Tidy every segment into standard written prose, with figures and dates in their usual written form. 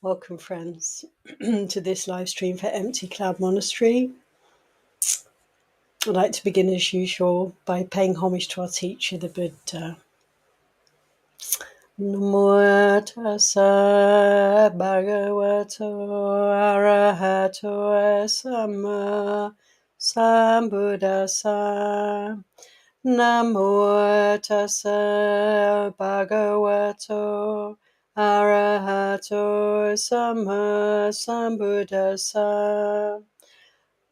Welcome, friends, to this live stream for Empty Cloud Monastery. I'd like to begin, as usual, by paying homage to our teacher, the Buddha. Namo tassa bhagavato arahato samma sambuddhassa. Namo tassa bhagavato arahato samma sambuddhassa.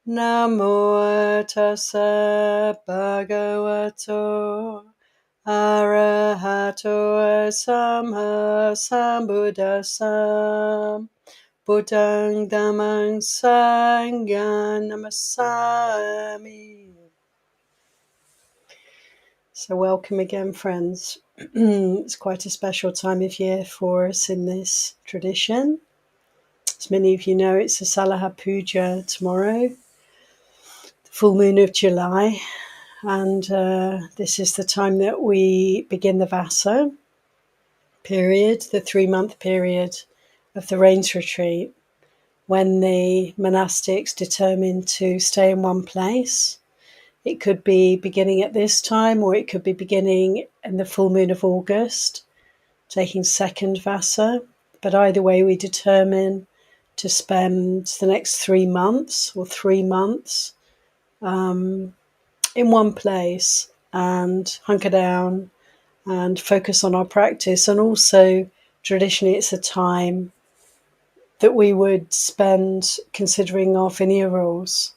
Namo tassa bhagavato arahato samma sambuddhassa. Buddhang dhammang sanghang namasami. So welcome again, friends. It's quite a special time of year for us in this tradition. As many of you know, it's Asalha Puja tomorrow, the full moon of July, and this is the time that we begin the Vasa period, the 3-month period of the rains retreat, when the monastics determine to stay in one place. It could be beginning at this time, or it could be beginning in the full moon of August, taking second Vasa. But either way, we determine to spend the next 3 months or 3 months in one place and hunker down and focus on our practice. And also, traditionally, it's a time that we would spend considering our Vinaya rules,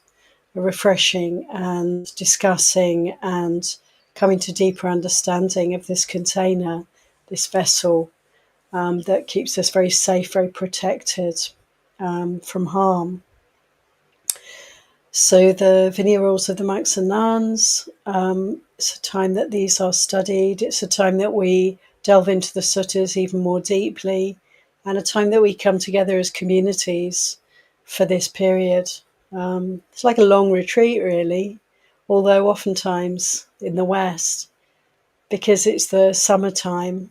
refreshing and discussing and coming to deeper understanding of this container, this vessel that keeps us very safe, very protected from harm. So the Vinaya rules of the monks and nuns, it's a time that these are studied. It's a time that we delve into the suttas even more deeply, and a time that we come together as communities for this period. It's like a long retreat, really, although oftentimes in the West, because it's the summertime,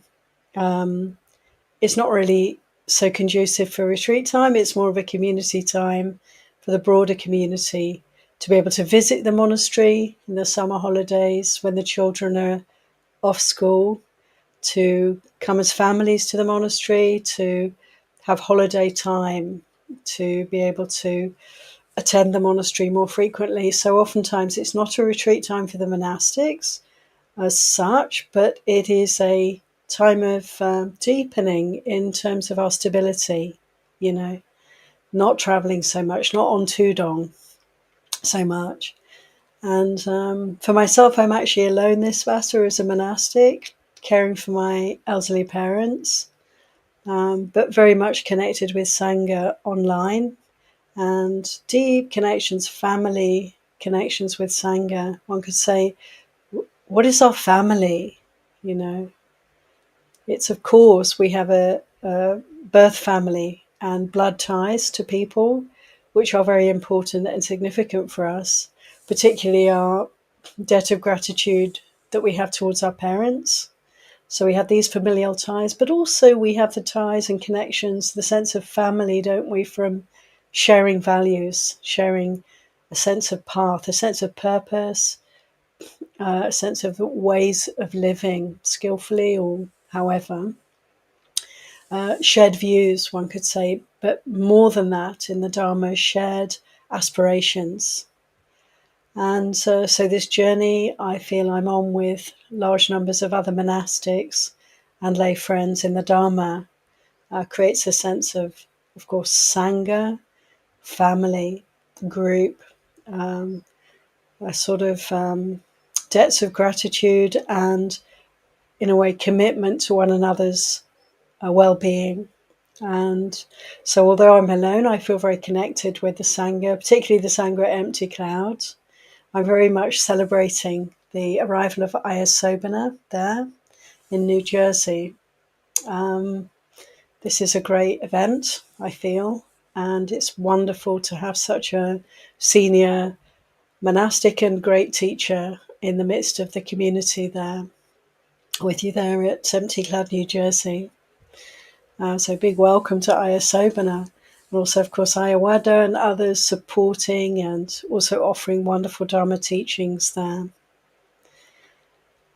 it's not really so conducive for retreat time. It's more of a community time for the broader community to be able to visit the monastery in the summer holidays when the children are off school, to come as families to the monastery, to have holiday time, to be able to attend the monastery more frequently. So oftentimes it's not a retreat time for the monastics as such, but it is a time of deepening in terms of our stability, not traveling so much, not on Tudong so much. And for myself, I'm actually alone this Vasa as a monastic, caring for my elderly parents, but very much connected with Sangha online, and deep connections, family connections with Sangha. One could say, what is our family? It's, of course, we have a birth family and blood ties to people, which are very important and significant for us, particularly our debt of gratitude that we have towards our parents. So we have these familial ties, but also we have the ties and connections, the sense of family, don't we, from sharing values, sharing a sense of path, a sense of purpose, a sense of ways of living skillfully or however. Shared views, one could say, but more than that in the Dharma, shared aspirations. And so this journey I feel I'm on with large numbers of other monastics and lay friends in the Dharma creates a sense of course, Sangha, family, group, a sort of debts of gratitude and, in a way, commitment to one another's well-being. And so although I'm alone, I feel very connected with the Sangha, particularly the Sangha at Empty Cloud. I'm very much celebrating the arrival of Ayya there in New Jersey. This is a great event, I feel, and it's wonderful to have such a senior monastic and great teacher in the midst of the community there, with you there at Empty Cloud, New Jersey. So big welcome to Ayya, and also, of course, Ayya and others supporting and also offering wonderful Dharma teachings there.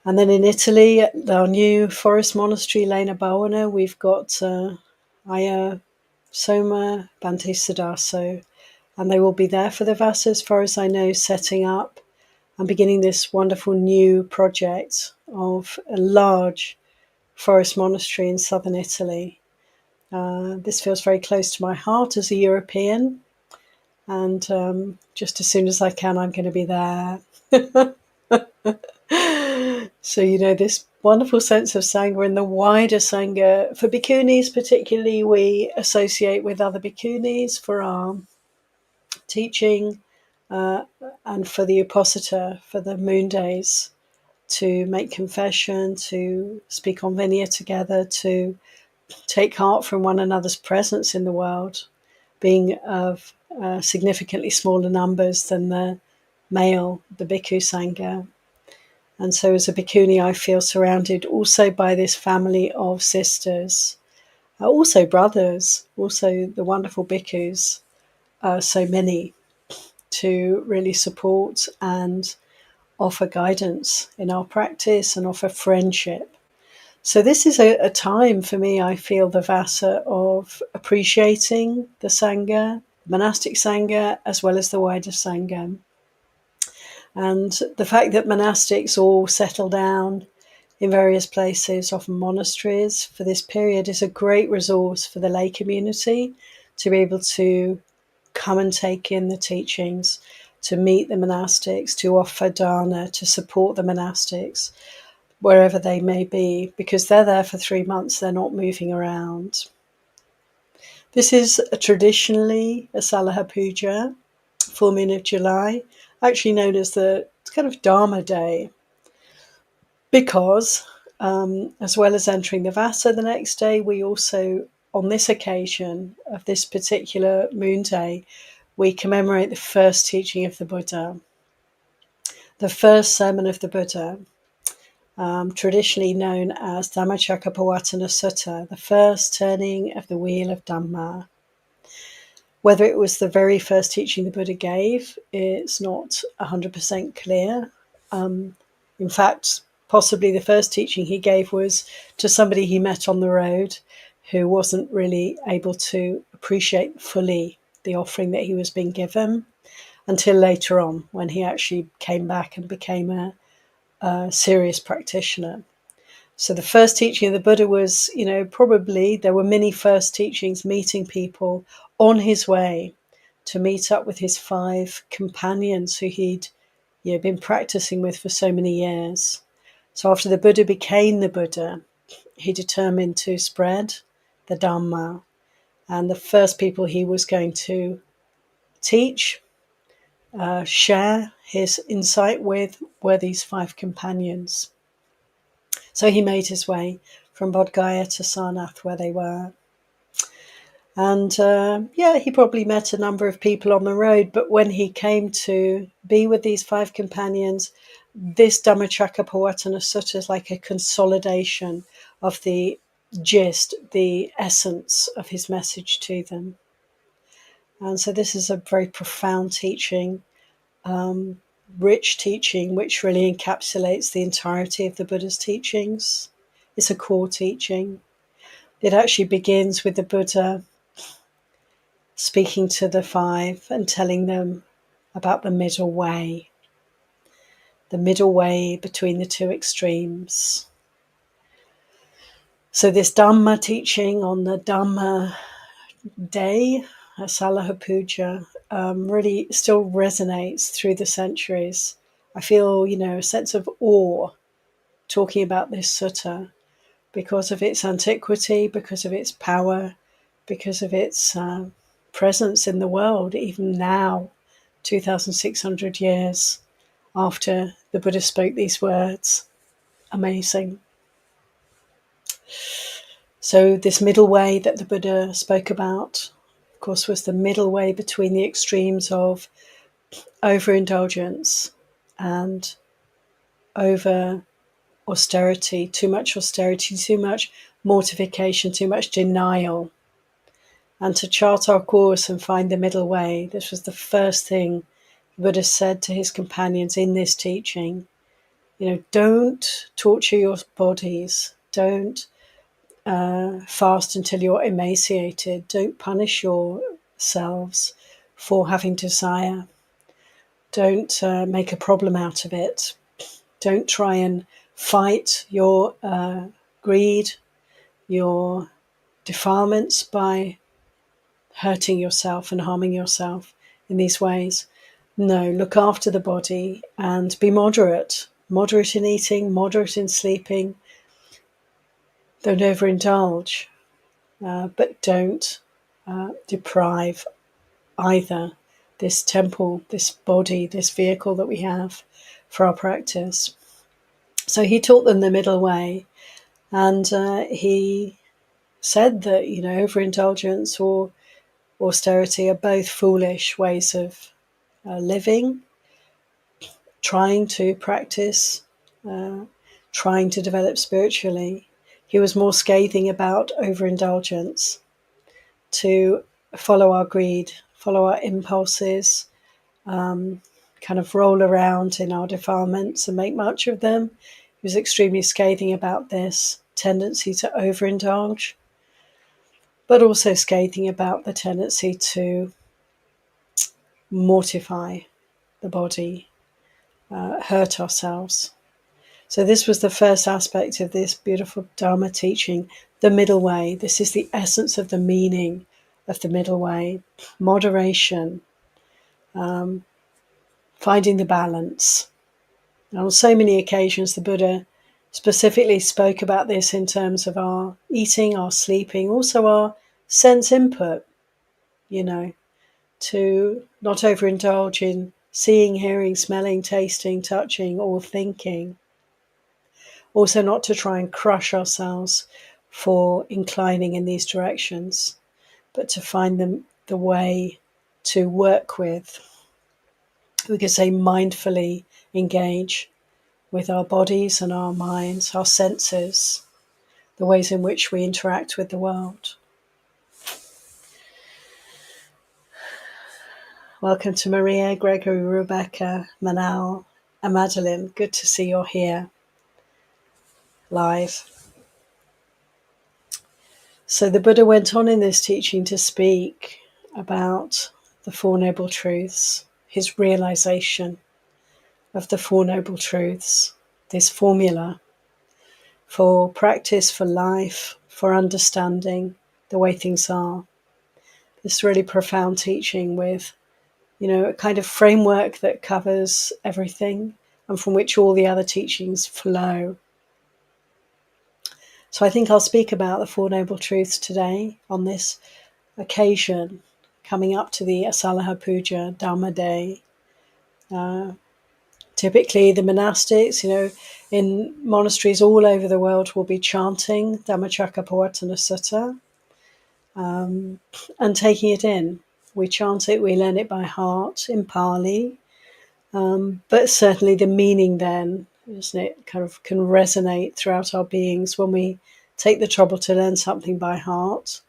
And then in Italy, at our new forest monastery, Lena Bawana, we've got Ayya Soma Bhante Siddhaso, and they will be there for the Vasa, as far as I know, setting up and beginning this wonderful new project of a large forest monastery in southern Italy. This feels very close to my heart as a European, and just as soon as I can, I'm going to be there. So, this wonderful sense of Sangha and the wider Sangha. For bhikkhunis, particularly, we associate with other bhikkhunis for our teaching, and for the Uposatha, for the moon days, to make confession, to speak on Vinaya together, to take heart from one another's presence in the world, being of significantly smaller numbers than the Bhikkhu Sangha. And so as a bhikkhuni, I feel surrounded also by this family of sisters, also brothers, also the wonderful bhikkhus, so many, to really support and offer guidance in our practice and offer friendship. So this is a time for me, I feel, the Vasa, of appreciating the Sangha, monastic Sangha, as well as the wider Sangha. And the fact that monastics all settle down in various places, often monasteries, for this period is a great resource for the lay community to be able to come and take in the teachings, to meet the monastics, to offer dana, to support the monastics, wherever they may be, because they're there for 3 months, they're not moving around. This is traditionally Asalha Puja, full moon of July, actually known as the kind of Dharma day, because as well as entering the Vasa the next day, we also, on this occasion of this particular moon day, we commemorate the first teaching of the Buddha, the first sermon of the Buddha, traditionally known as Dhammacakkappavattana Sutta, the first turning of the wheel of Dhamma. Whether it was the very first teaching the Buddha gave, it's not 100% clear. In fact, possibly the first teaching he gave was to somebody he met on the road who wasn't really able to appreciate fully the offering that he was being given, until later on when he actually came back and became a serious practitioner. So the first teaching of the Buddha was, probably there were many first teachings meeting people on his way to meet up with his 5 companions who he'd been practicing with for so many years. So after the Buddha became the Buddha, he determined to spread the Dhamma. And the first people he was going to teach, share his insight with, were these 5 companions. So he made his way from Bodh Gaya to Sarnath, where they were. And he probably met a number of people on the road, but when he came to be with these 5 companions, this Dhammacakkappavattana Sutta is like a consolidation of the gist, the essence of his message to them. And so this is a very profound teaching, rich teaching, which really encapsulates the entirety of the Buddha's teachings. It's a core teaching. It actually begins with the Buddha speaking to the 5 and telling them about the middle way between the 2 extremes. So this Dhamma teaching on the Dhamma day, Asalha Puja, really still resonates through the centuries. I feel, a sense of awe talking about this sutta because of its antiquity, because of its power, because of its presence in the world, even now, 2,600 years after the Buddha spoke these words. Amazing. So this middle way that the Buddha spoke about, of course, was the middle way between the extremes of overindulgence and over austerity, too much mortification, too much denial, and to chart our course and find the middle way. This was the first thing the Buddha said to his companions in this teaching. Don't torture your bodies. Don't fast until you're emaciated. Don't punish yourselves for having desire. Don't make a problem out of it. Don't try and fight your greed, your defilements by hurting yourself and harming yourself in these ways. No, look after the body and be moderate. Moderate in eating, moderate in sleeping. Don't overindulge, but don't deprive either this temple, this body, this vehicle that we have for our practice. So he taught them the middle way, and he said that overindulgence or austerity are both foolish ways of living, trying to practice, trying to develop spiritually. He was more scathing about overindulgence, to follow our greed, follow our impulses, kind of roll around in our defilements and make much of them. He was extremely scathing about this tendency to overindulge, but also scathing about the tendency to mortify the body, hurt ourselves. So this was the first aspect of this beautiful Dharma teaching, the middle way. This is the essence of the meaning of the middle way. Moderation, finding the balance. And on so many occasions, the Buddha specifically spoke about this in terms of our eating, our sleeping, also our sense input, to not overindulge in seeing, hearing, smelling, tasting, touching, or thinking. Also not to try and crush ourselves for inclining in these directions, but to find the way to work with. We could say mindfully engage with our bodies and our minds, our senses, the ways in which we interact with the world. Welcome to Maria, Gregory, Rebecca, Manal, and Madeline. Good to see you're here live. So the Buddha went on in this teaching to speak about the Four Noble Truths, his realization of the Four Noble Truths, this formula for practice, for life, for understanding the way things are. This really profound teaching with, a kind of framework that covers everything and from which all the other teachings flow. So I think I'll speak about the Four Noble Truths today on this occasion, coming up to the Asalha Puja Dharma Day. Typically the monastics, in monasteries all over the world will be chanting Dhammacakkappavattana Sutta and taking it in. We chant it, we learn it by heart in Pali, but certainly the meaning then, isn't it, kind of can resonate throughout our beings when we take the trouble to learn something by heart.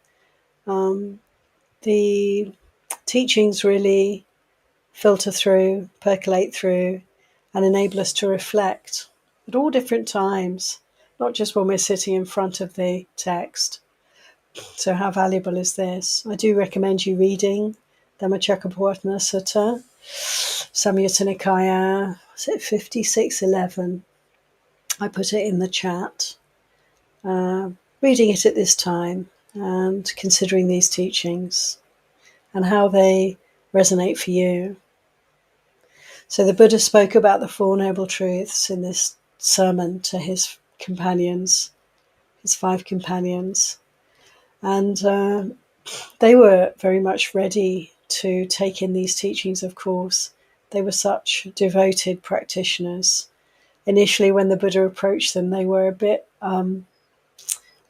The teachings really filter through, percolate through, and enable us to reflect at all different times, not just when we're sitting in front of the text. So how valuable is this? I do recommend you reading Dhammacakkappavattana Sutta, Samyutta Nikaya, is it 5611? I put it in the chat. Reading it at this time and considering these teachings and how they resonate for you. So the Buddha spoke about the Four Noble Truths in this sermon to his companions, his 5 companions. And they were very much ready to take in these teachings, of course. They were such devoted practitioners. Initially, when the Buddha approached them, they were a bit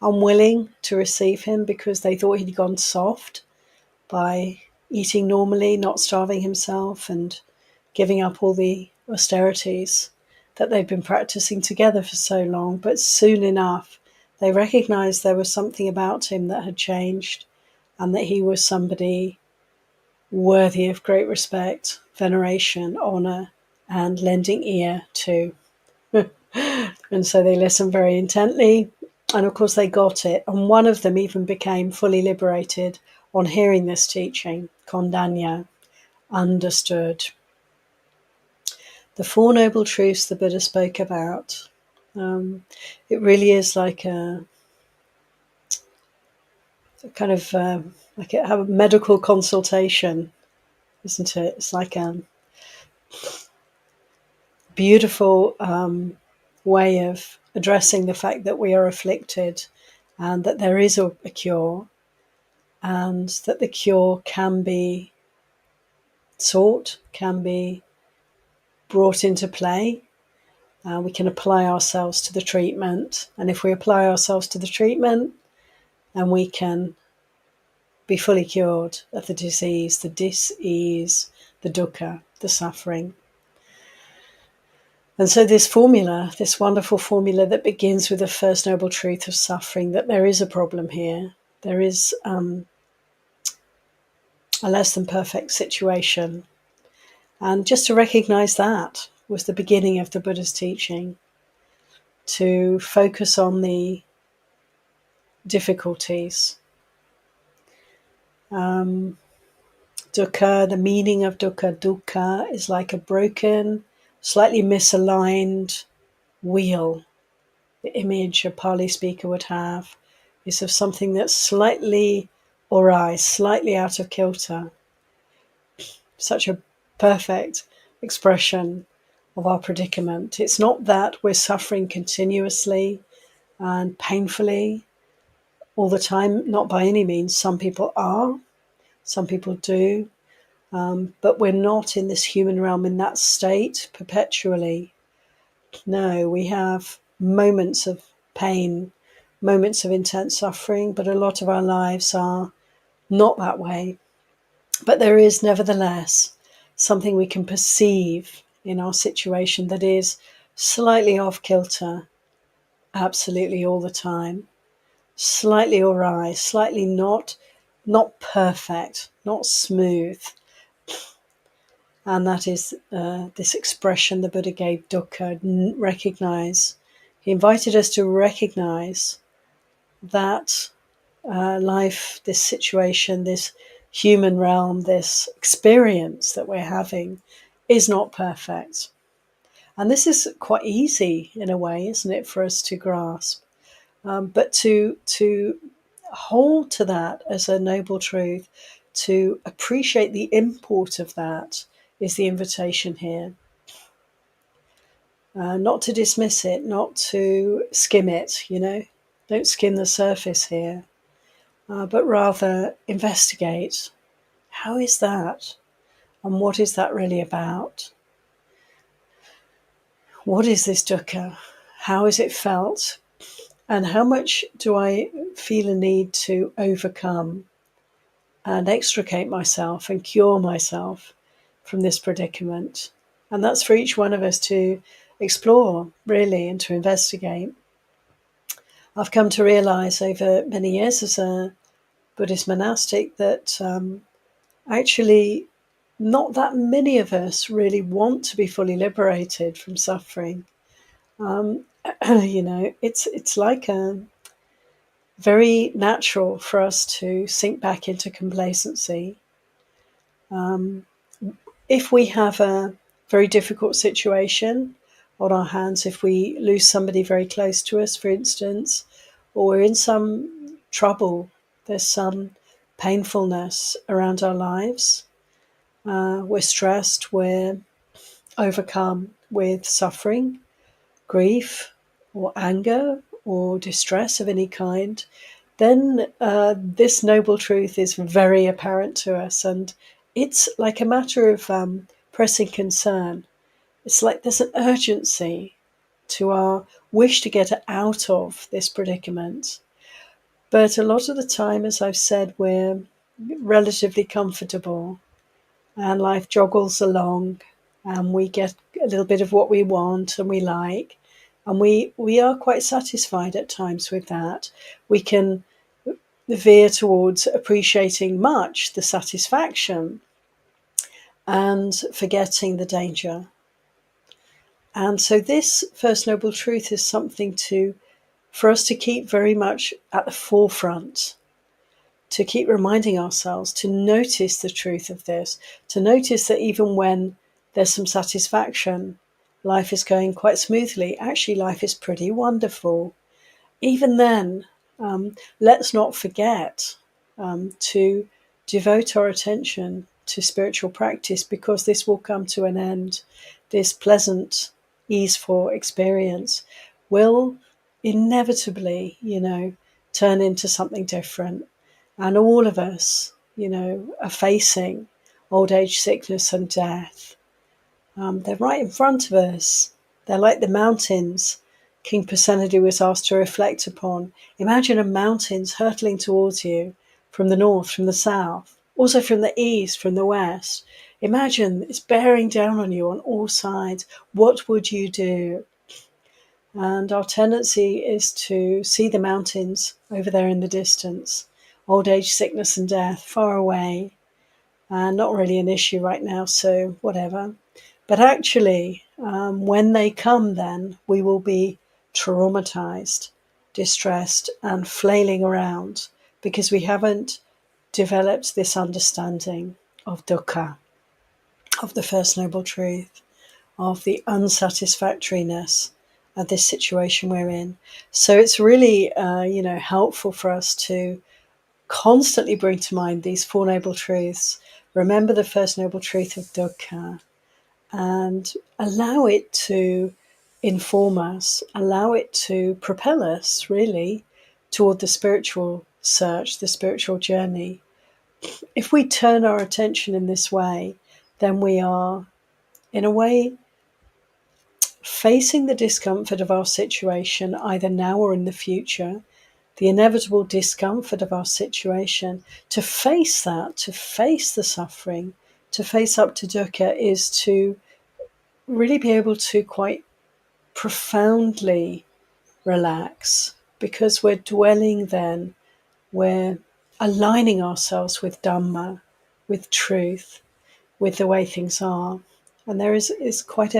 unwilling to receive him because they thought he'd gone soft by eating normally, not starving himself, and giving up all the austerities that they'd been practicing together for so long. But soon enough, They recognized there was something about him that had changed, and that he was somebody worthy of great respect, veneration, honor, and lending ear to. And so they listened very intently, and of course they got it. And one of them even became fully liberated on hearing this teaching. Kondanya understood the Four Noble Truths the Buddha spoke about. It really is like a kind of like a medical consultation, isn't it? It's like a beautiful way of addressing the fact that we are afflicted, and that there is a cure, and that the cure can be sought, can be brought into play. We can apply ourselves to the treatment, and if we apply ourselves to the treatment, then we can be fully cured of the disease, the dis-ease, the dukkha, the suffering. And so this formula, this wonderful formula that begins with the first noble truth of suffering, that there is a problem here, there is a less than perfect situation. And just to recognize that was the beginning of the Buddha's teaching, to focus on the difficulties. Dukkha, the meaning of dukkha is like a broken, slightly misaligned wheel. The image a Pali speaker would have is of something that's slightly awry, slightly out of kilter. Such a perfect expression of our predicament. It's not that we're suffering continuously and painfully all the time, not by any means. Some people are, some people do, but we're not in this human realm in that state perpetually. No, we have moments of pain, moments of intense suffering, but a lot of our lives are not that way. But there is nevertheless something we can perceive in our situation that is slightly off kilter, absolutely all the time, slightly awry, slightly not perfect, not smooth. And that is this expression the Buddha gave, dukkha, recognize. He invited us to recognize that life, this situation, this human realm, this experience that we're having is not perfect. And this is quite easy in a way, isn't it, for us to grasp? But to hold to that as a noble truth, to appreciate the import of that, is the invitation here. Not to dismiss it, not to skim it, don't skim the surface here, but rather investigate. How is that? And what is that really about? What is this dukkha? How is it felt? And how much do I feel a need to overcome and extricate myself and cure myself from this predicament? And that's for each one of us to explore, really, and to investigate. I've come to realize over many years as a Buddhist monastic that actually not that many of us really want to be fully liberated from suffering. It's like very natural for us to sink back into complacency. If we have a very difficult situation on our hands, if we lose somebody very close to us, for instance, or we're in some trouble, there's some painfulness around our lives, we're stressed, we're overcome with suffering, grief, or anger, or distress of any kind, then this noble truth is very apparent to us. And it's like a matter of pressing concern. It's like there's an urgency to our wish to get out of this predicament. But a lot of the time, as I've said, we're relatively comfortable and life joggles along and we get a little bit of what we want and we like. And we are quite satisfied at times with that. We can veer towards appreciating much the satisfaction and forgetting the danger. And so this First Noble Truth is something for us to keep very much at the forefront, to keep reminding ourselves, to notice the truth of this, to notice that even when there's some satisfaction, life is going quite smoothly. Actually, life is pretty wonderful. Even then, let's not forget to devote our attention to spiritual practice, because this will come to an end. This pleasant, easeful experience will inevitably, turn into something different. And all of us, are facing old age, sickness, and death. They're right in front of us. They're like the mountains King Pasenadi was asked to reflect upon. Imagine a mountains hurtling towards you from the north, from the south, also from the east, from the west. Imagine it's bearing down on you on all sides. What would you do? And our tendency is to see the mountains over there in the distance, old age, sickness, and death far away, and not really an issue right now, so whatever. But actually, when they come, then we will be traumatized, distressed, and flailing around because we haven't developed this understanding of dukkha, of the First Noble Truth, of the unsatisfactoriness of this situation we're in. So it's really, helpful for us to constantly bring to mind these Four Noble Truths. Remember the First Noble Truth of dukkha, and allow it to inform us, allow it to propel us really toward the spiritual search, the spiritual journey. If we turn our attention in this way, then we are, in a way, facing the discomfort of our situation, either now or in the future, the inevitable discomfort of our situation. To face that, to face the suffering, to face up to dukkha, is to really be able to quite profoundly relax, because we're dwelling then, we're aligning ourselves with Dhamma, with truth, with the way things are. And there is quite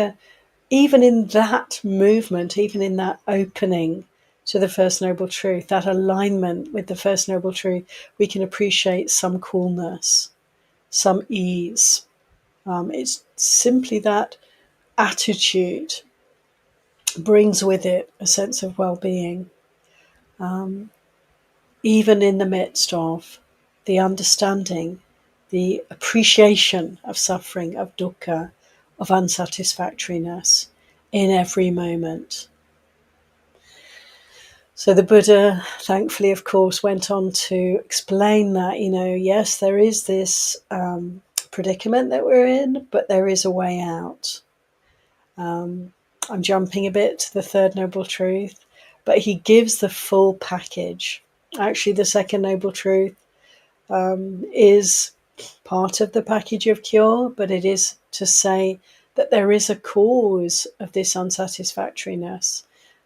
even in that movement, even in that opening to the First Noble Truth, that alignment with the First Noble Truth, we can appreciate some coolness, some ease. It's simply that attitude brings with it a sense of well-being, even in the midst of the understanding, the appreciation of suffering, of dukkha, of unsatisfactoriness in every moment. So the Buddha, thankfully, of course, went on to explain that, yes, there is this predicament that we're in, but there is a way out. I'm jumping a bit to the Third Noble Truth, but he gives the full package. Actually, the Second Noble Truth is part of the package of cure, but it is to say that there is a cause of this unsatisfactoriness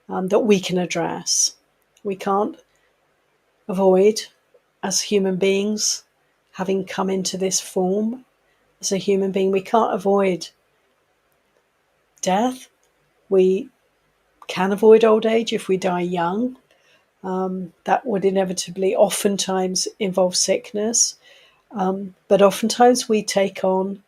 that we can address. We can't avoid, as human beings, having come into this form as a human being, we can't avoid death. We can avoid old age if we die young. That would inevitably oftentimes involve sickness. But oftentimes we take on,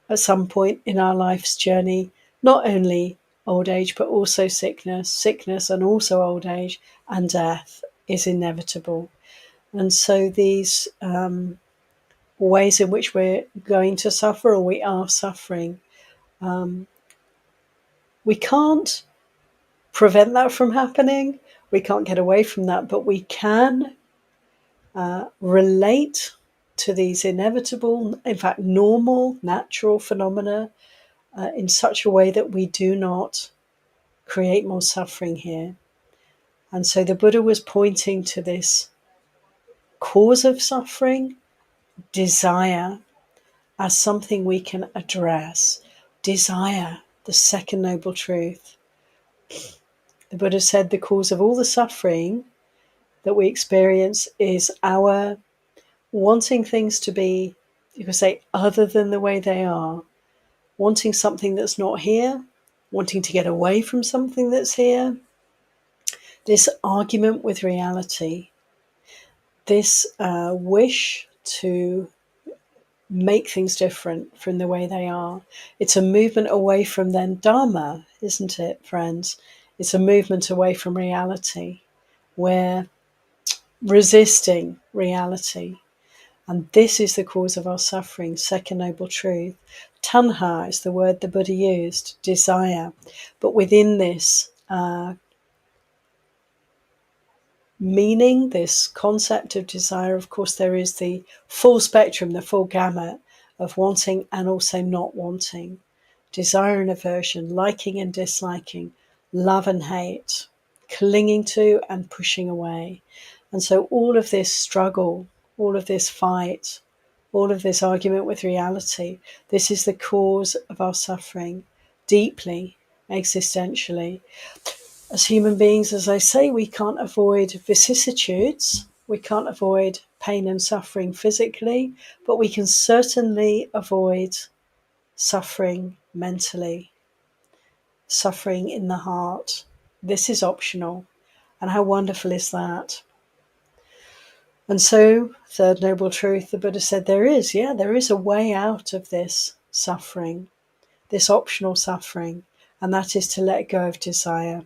at some point in our life's journey, not only old age, but also sickness and also old age, and death is inevitable. And so these ways in which we're going to suffer, or we are suffering, we can't prevent that from happening. We can't get away from that, but we can relate to these inevitable, in fact, normal, natural phenomena in such a way that we do not create more suffering here. And so the Buddha was pointing to this cause of suffering, desire, as something we can address. Desire, the Second Noble Truth. The Buddha said the cause of all the suffering that we experience is our wanting things to be, you could say, other than the way they are, wanting something that's not here, wanting to get away from something that's here, this argument with reality, this wish to make things different from the way they are. It's a movement away from then Dharma, isn't it, friends? It's a movement away from reality. We're resisting reality. And this is the cause of our suffering, second noble truth. Tanha is the word the Buddha used, desire. But within this meaning, this concept of desire, of course, there is the full spectrum, the full gamut of wanting and also not wanting. Desire and aversion, liking and disliking, love and hate, clinging to and pushing away. And so all of this struggle, all of this fight, all of this argument with reality, this is the cause of our suffering, deeply, existentially. As human beings, as I say, we can't avoid vicissitudes. We can't avoid pain and suffering physically, but we can certainly avoid suffering mentally, suffering in the heart. This is optional. And how wonderful is that? And so, third noble truth, the Buddha said there is a way out of this suffering, this optional suffering, and that is to let go of desire,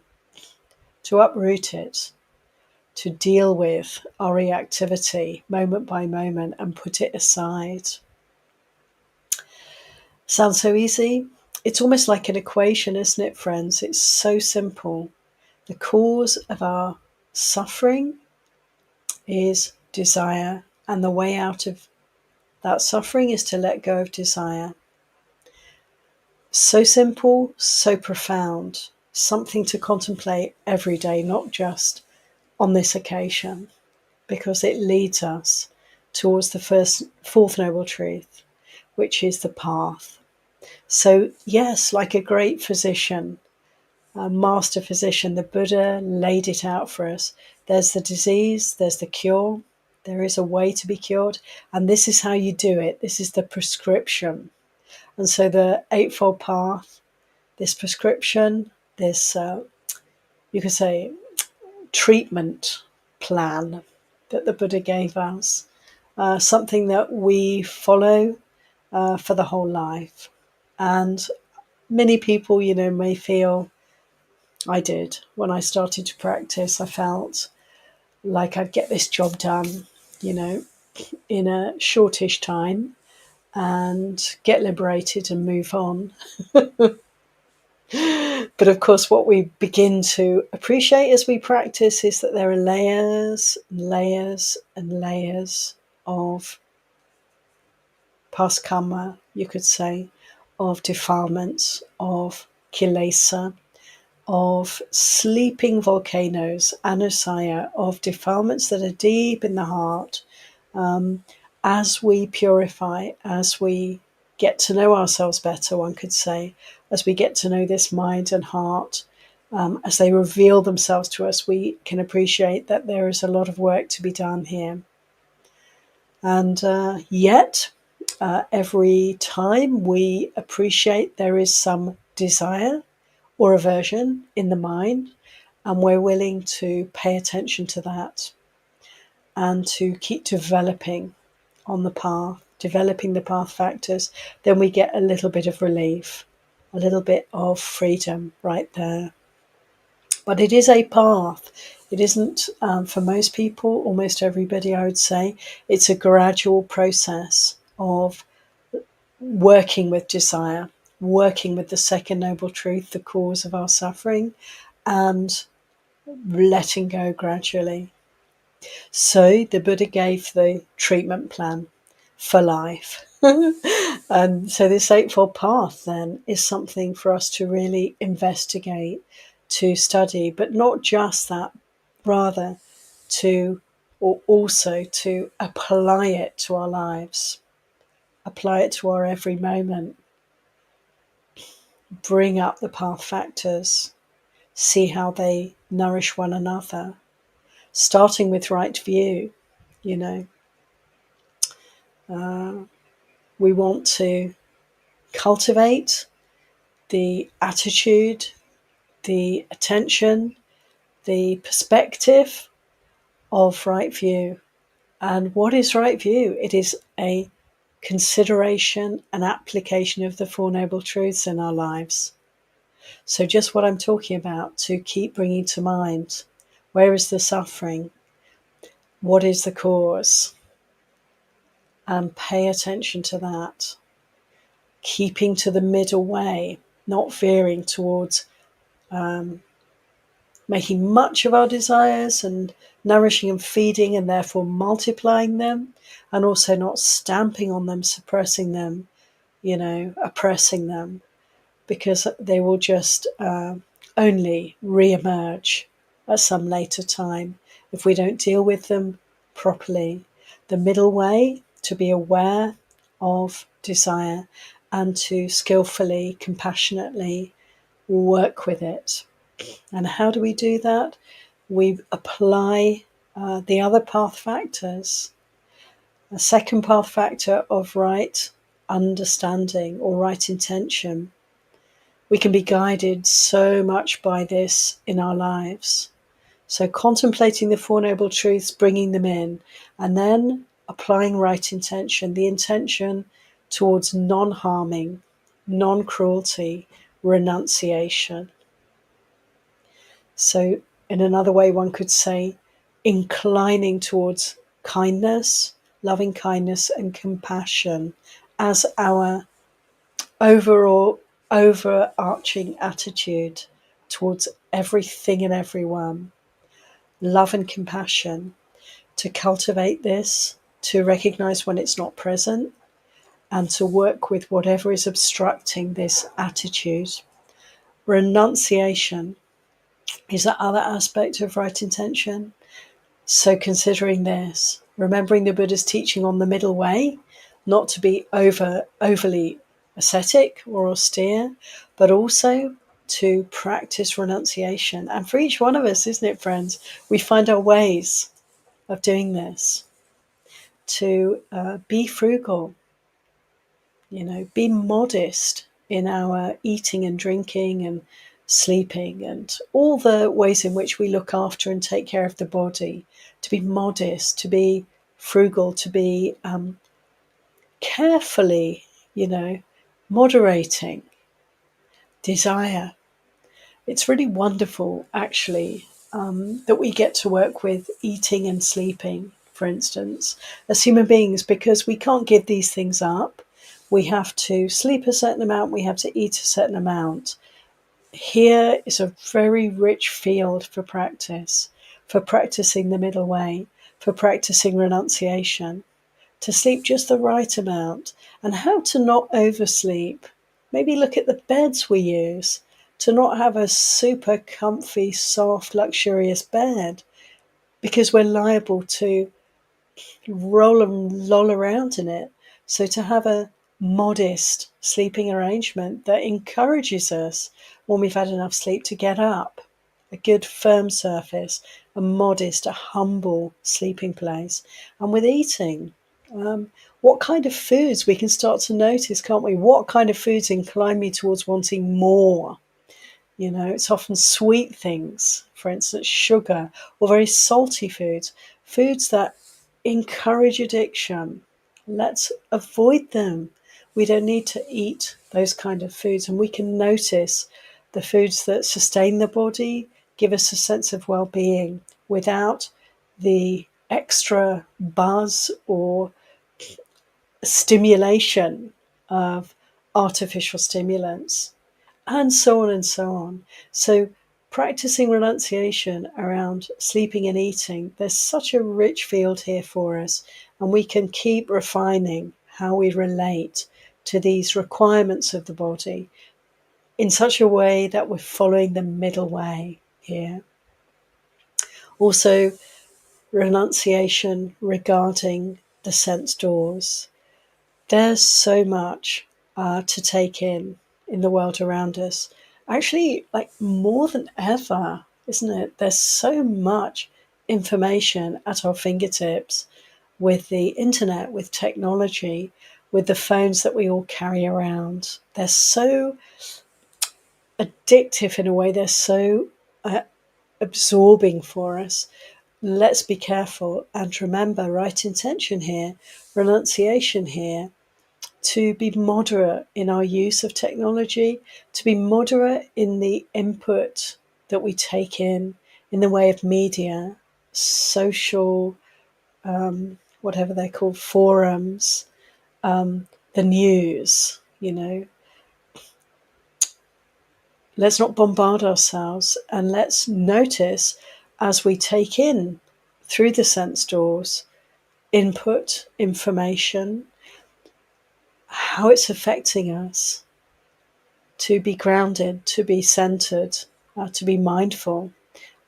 to uproot it, to deal with our reactivity moment by moment and put it aside. Sounds so easy? It's almost like an equation, isn't it, friends? It's so simple. The cause of our suffering is desire, and the way out of that suffering is to let go of desire. So simple, so profound, something to contemplate every day, not just on this occasion, because it leads us towards the fourth noble truth, which is the path. So yes, like a great physician, a master physician, the Buddha laid it out for us. There's the disease, there's the cure, there is a way to be cured, and this is how you do it. This is the prescription. And so the Eightfold Path, this prescription, this, you could say, treatment plan that the Buddha gave us, something that we follow for the whole life. And many people, may feel, I did, when I started to practice, I felt like I'd get this job done, in a shortish time and get liberated and move on. But of course, what we begin to appreciate as we practice is that there are layers and layers and layers of past karma, you could say, of defilements, of kilesa, of sleeping volcanoes, anusaya, of defilements that are deep in the heart. As we purify, as we get to know ourselves better, one could say, as we get to know this mind and heart, as they reveal themselves to us, we can appreciate that there is a lot of work to be done here. And yet, every time we appreciate there is some desire or aversion in the mind, and we're willing to pay attention to that and to keep developing on the path, developing the path factors, then we get a little bit of relief, a little bit of freedom right there. But it is a path. It isn't, for most people, almost everybody, I would say, it's a gradual process of working with desire, working with the second noble truth, the cause of our suffering, and letting go gradually. So the Buddha gave the treatment plan for life. And so this Eightfold Path then is something for us to really investigate, to study, but not just that, rather or also to apply it to our lives, apply it to our every moment, bring up the path factors, see how they nourish one another, starting with right view. You know, we want to cultivate the attitude, the attention, the perspective of right view. And what is right view? It is a consideration and application of the Four Noble Truths in our lives. So, just what I'm talking about, to keep bringing to mind, where is the suffering? What is the cause? And pay attention to that. Keeping to the middle way, not veering towards making much of our desires and nourishing and feeding and therefore multiplying them, and also not stamping on them, suppressing them, oppressing them, because they will just only re-emerge at some later time if we don't deal with them properly. The middle way, to be aware of desire and to skillfully, compassionately work with it. And how do we do that? We apply the other path factors. A second path factor of right understanding or right intention. We can be guided so much by this in our lives. So contemplating the Four Noble Truths, bringing them in, and then applying right intention, the intention towards non-harming, non-cruelty, renunciation. So in another way, one could say inclining towards kindness, loving kindness and compassion as our overall overarching attitude towards everything and everyone. Love and compassion, to cultivate this, to recognize when it's not present, and to work with whatever is obstructing this attitude. Renunciation is that other aspect of right intention. So considering this, remembering the Buddha's teaching on the middle way, not to be overly ascetic or austere, but also to practice renunciation. And for each one of us, isn't it, friends, we find our ways of doing this. To be frugal, be modest in our eating and drinking and sleeping and all the ways in which we look after and take care of the body. To be modest, to be frugal, to be carefully, moderating desire. It's really wonderful, actually, that we get to work with eating and sleeping, for instance, as human beings, because we can't give these things up. We have to sleep a certain amount, we have to eat a certain amount. Here is a very rich field for practice, for practicing the middle way, for practicing renunciation, to sleep just the right amount, and how to not oversleep. Maybe look at the beds we use, to not have a super comfy, soft, luxurious bed, because we're liable to roll and loll around in it. So to have a modest sleeping arrangement that encourages us when we've had enough sleep to get up, a good firm surface, a modest, a humble sleeping place. And with eating, what kind of foods we can start to notice, can't we? What kind of foods incline me towards wanting more? It's often sweet things, for instance, sugar, or very salty foods, foods that encourage addiction. Let's avoid them. We don't need to eat those kind of foods, and we can notice the foods that sustain the body, give us a sense of well-being without the extra buzz or stimulation of artificial stimulants, and so on and so on. So practicing renunciation around sleeping and eating, there's such a rich field here for us, and we can keep refining how we relate to these requirements of the body in such a way that we're following the middle way here. Also, renunciation regarding the sense doors. There's so much to take in the world around us. Actually, like more than ever, isn't it? There's so much information at our fingertips with the internet, with technology, with the phones that we all carry around. They're so addictive in a way, they're so absorbing for us. Let's be careful and remember right intention here, renunciation here, to be moderate in our use of technology, to be moderate in the input that we take in the way of media, social, whatever they're called, forums, the news, Let's not bombard ourselves, and let's notice as we take in through the sense doors input, information, how it's affecting us, to be grounded, to be centered, to be mindful.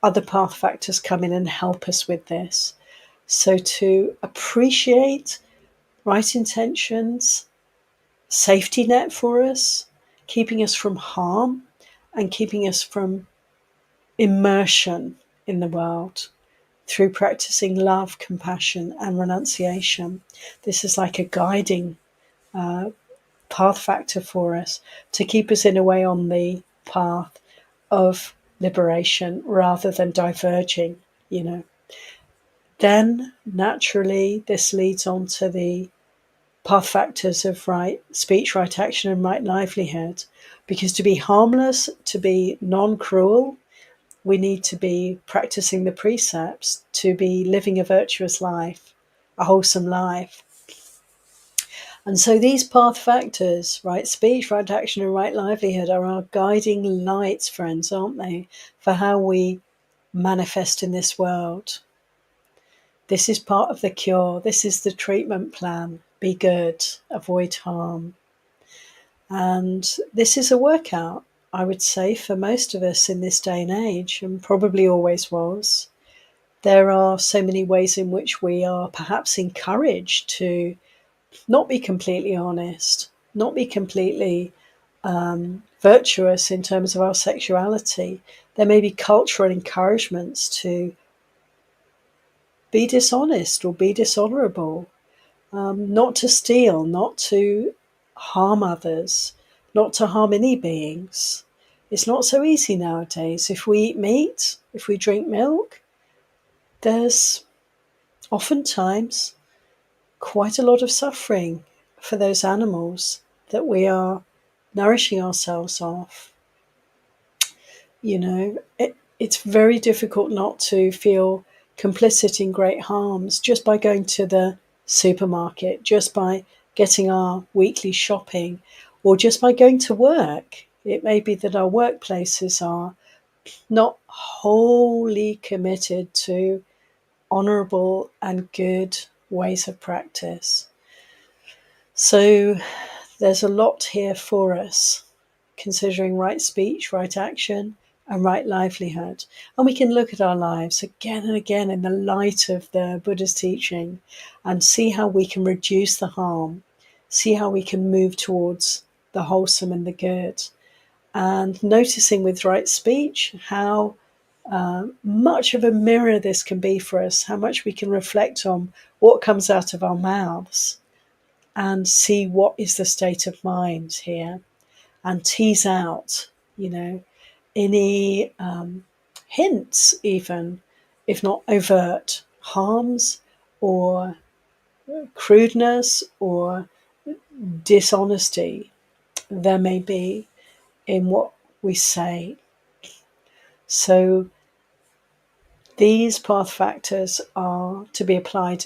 Other path factors come in and help us with this. So to appreciate right intentions, safety net for us, keeping us from harm and keeping us from immersion in the world through practicing love, compassion, and renunciation. This is like a guiding path factor for us to keep us in a way on the path of liberation rather than diverging, Then naturally this leads on to the path factors of right speech, right action, and right livelihood. Because to be harmless, to be non-cruel, we need to be practicing the precepts, to be living a virtuous life, a wholesome life. And so these path factors, right speech, right action, and right livelihood, are our guiding lights, friends, aren't they, for how we manifest in this world. This is part of the cure. This is the treatment plan. Be good, avoid harm. And this is a workout, I would say, for most of us in this day and age, and probably always was. There are so many ways in which we are perhaps encouraged to not be completely honest, not be completely virtuous in terms of our sexuality. There may be cultural encouragements to be dishonest or be dishonorable, not to steal, not to harm others, not to harm any beings. It's not so easy nowadays. If we eat meat, if we drink milk, there's oftentimes quite a lot of suffering for those animals that we are nourishing ourselves off. It's very difficult not to feel complicit in great harms just by going to the supermarket, just by getting our weekly shopping, or just by going to work. It may be that our workplaces are not wholly committed to honourable and good ways of practice. So there's a lot here for us, considering right speech, right action, and right livelihood. And we can look at our lives again and again in the light of the Buddha's teaching and see how we can reduce the harm, see how we can move towards the wholesome and the good. And noticing with right speech how much of a mirror this can be for us, how much we can reflect on what comes out of our mouths and see what is the state of mind here and tease out, any hints, even if not overt harms or crudeness or dishonesty there may be in what we say. So these path factors are to be applied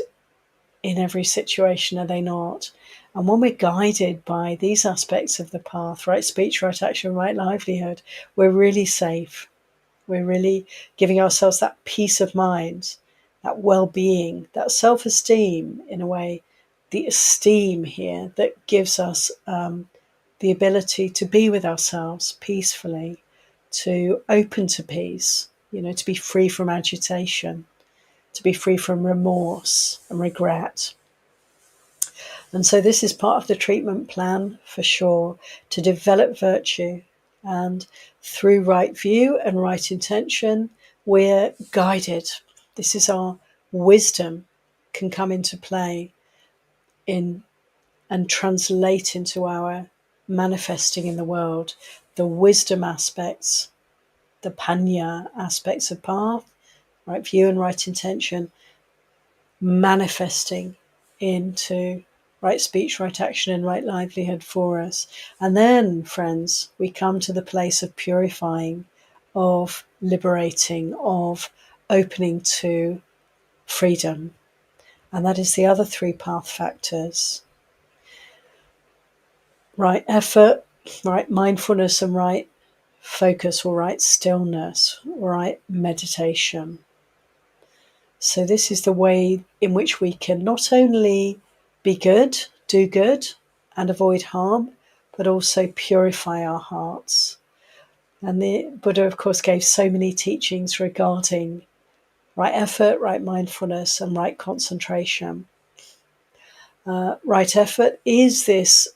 in every situation, are they not? And when we're guided by these aspects of the path, right speech, right action, right livelihood, we're really safe. We're really giving ourselves that peace of mind, that well-being, that self-esteem in a way, the esteem here that gives us the ability to be with ourselves peacefully, to open to peace, to be free from agitation, to be free from remorse and regret. And so this is part of the treatment plan for sure, to develop virtue. And through right view and right intention, we're guided. This is our wisdom can come into play in and translate into our manifesting in the world. The wisdom aspects, the panya aspects of path, right view and right intention, manifesting into right speech, right action, and right livelihood for us. And then, friends, we come to the place of purifying, of liberating, of opening to freedom. And that is the other three path factors: right effort, right mindfulness, and right focus, or right stillness, right meditation. So this is the way in which we can not only be good, do good, and avoid harm, but also purify our hearts. And the Buddha, of course, gave so many teachings regarding right effort, right mindfulness, and right concentration. Right effort is this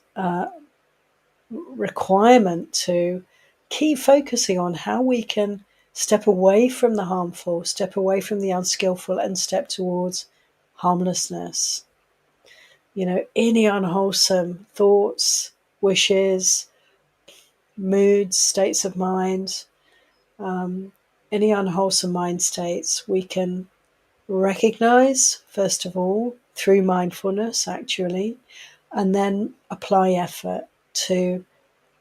requirement to keep focusing on how we can step away from the harmful, step away from the unskillful, and step towards harmlessness. Any unwholesome thoughts, wishes, moods, states of mind, any unwholesome mind states, we can recognize, first of all, through mindfulness, actually, and then apply effort to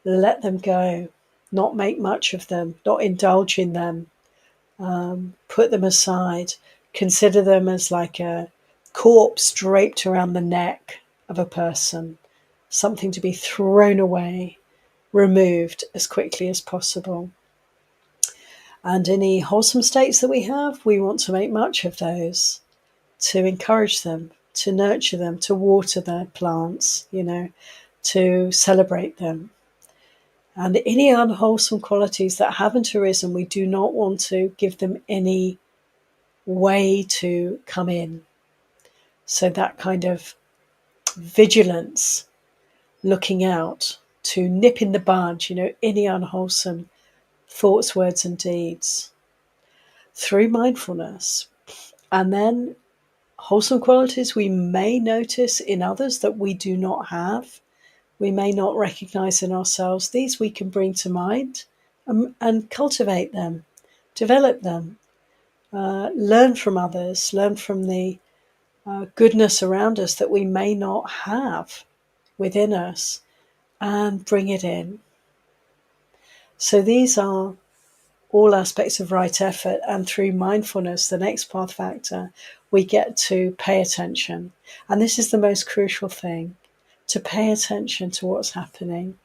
let them go, not make much of them, not indulge in them, put them aside, consider them as like a corpse draped around the neck of a person, something to be thrown away, removed as quickly as possible. And any wholesome states that we have, we want to make much of those, to encourage them, to nurture them, to water their plants, to celebrate them. And any unwholesome qualities that haven't arisen, we do not want to give them any way to come in. So that kind of vigilance, looking out to nip in the bud, any unwholesome thoughts, words, and deeds through mindfulness. And then wholesome qualities we may notice in others that we do not have, we may not recognize in ourselves. These we can bring to mind and cultivate them, develop them, learn from others, learn from the goodness around us that we may not have within us, and bring it in. So these are all aspects of right effort, and through mindfulness, the next path factor, we get to pay attention. And this is the most crucial thing, to pay attention to what's happening.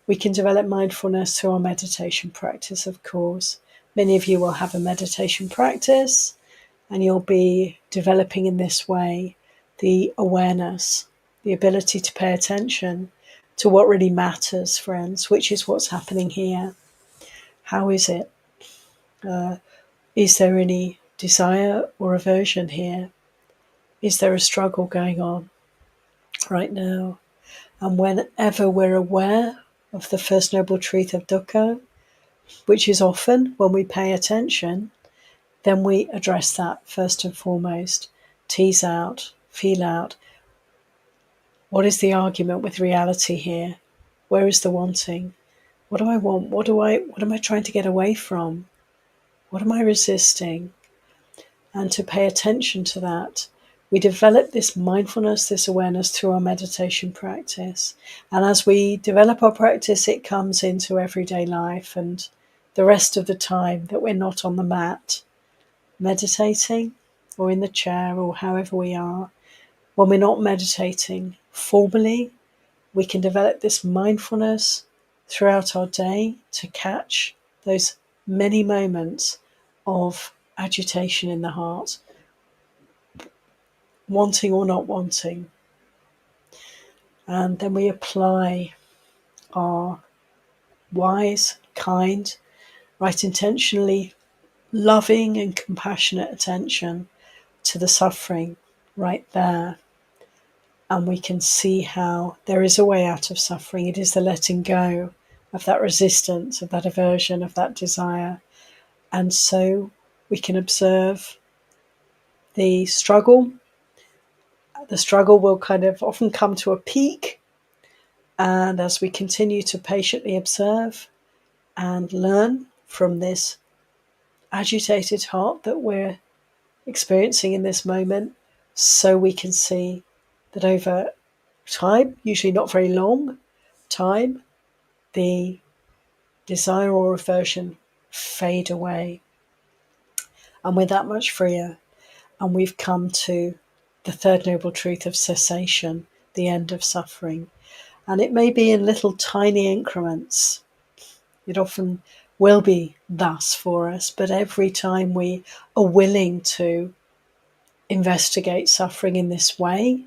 We can develop mindfulness through our meditation practice, of course. Many of you will have a meditation practice, and you'll be developing in this way the awareness, the ability to pay attention to what really matters, friends, which is what's happening here. How is it? Is there any desire or aversion here? Is there a struggle going on right now? And whenever we're aware of the First Noble Truth of dukkha, which is often when we pay attention, then we address that first and foremost, tease out, feel out, what is the argument with reality here? Where is the wanting? What do I want? What am I trying to get away from? What am I resisting? And to pay attention to that, we develop this mindfulness, this awareness through our meditation practice. And as we develop our practice, it comes into everyday life, and the rest of the time that we're not on the mat meditating or in the chair or however we are, when we're not meditating formally, we can develop this mindfulness throughout our day to catch those many moments of agitation in the heart, wanting or not wanting. And then we apply our wise, kind, right intentionally loving and compassionate attention to the suffering right there. And we can see how there is a way out of suffering. It is the letting go of that resistance, of that aversion, of that desire. And so we can observe the struggle. The struggle will kind of often come to a peak. And as we continue to patiently observe and learn from this agitated heart that we're experiencing in this moment, so we can see that over time, usually not very long time, the desire or aversion fade away. And we're that much freer. And we've come to the third noble truth of cessation, the end of suffering. And it may be in little tiny increments. It often will be thus for us, but every time we are willing to investigate suffering in this way,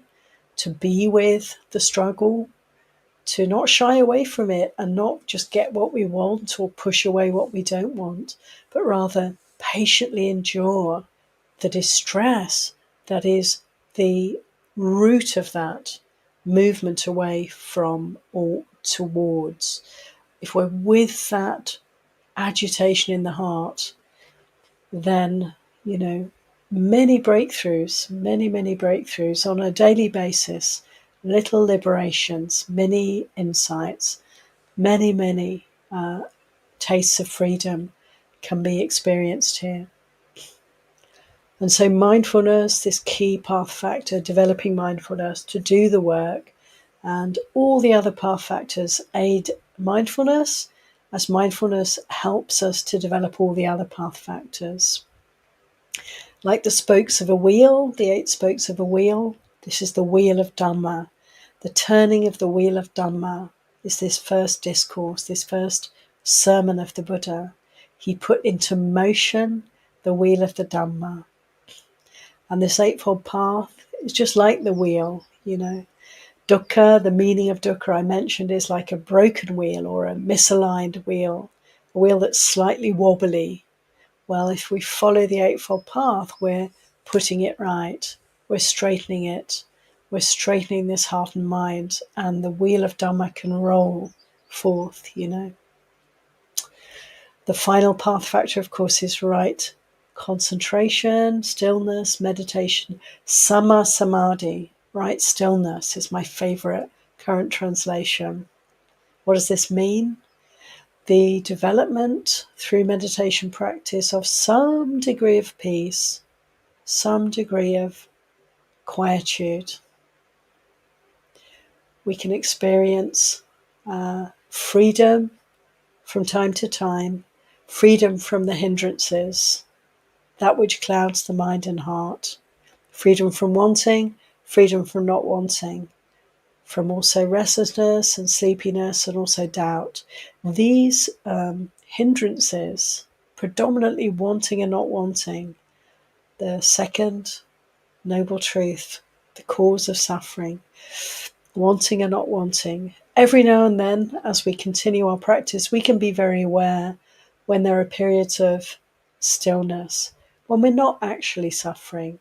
to be with the struggle, to not shy away from it and not just get what we want or push away what we don't want, but rather patiently endure the distress that is the root of that movement away from or towards. If we're with that agitation in the heart, then, many breakthroughs, many breakthroughs on a daily basis, little liberations, many insights, many tastes of freedom can be experienced here. And so mindfulness, this key path factor, developing mindfulness to do the work, and all the other path factors aid mindfulness, as mindfulness helps us to develop all the other path factors. Like the spokes of a wheel, the 8 spokes of a wheel, this is the wheel of Dhamma. The turning of the wheel of Dhamma is this first discourse, this first sermon of the Buddha. He put into motion the wheel of the Dhamma. And this eightfold path is just like the wheel, Dukkha, the meaning of dukkha I mentioned, is like a broken wheel or a misaligned wheel, a wheel that's slightly wobbly. Well, if we follow the Eightfold Path, we're putting it right. We're straightening it. We're straightening this heart and mind, and the wheel of Dhamma can roll forth, The final path factor, of course, is right concentration, stillness, meditation, Samma Samadhi. Right stillness is my favorite current translation. What does this mean? The development through meditation practice of some degree of peace, some degree of quietude. We can experience freedom from time to time, freedom from the hindrances, that which clouds the mind and heart, freedom from wanting, freedom from not wanting, from also restlessness and sleepiness and also doubt. These hindrances, predominantly wanting and not wanting, the second noble truth, the cause of suffering, wanting and not wanting. Every now and then, as we continue our practice, we can be very aware when there are periods of stillness, when we're not actually suffering.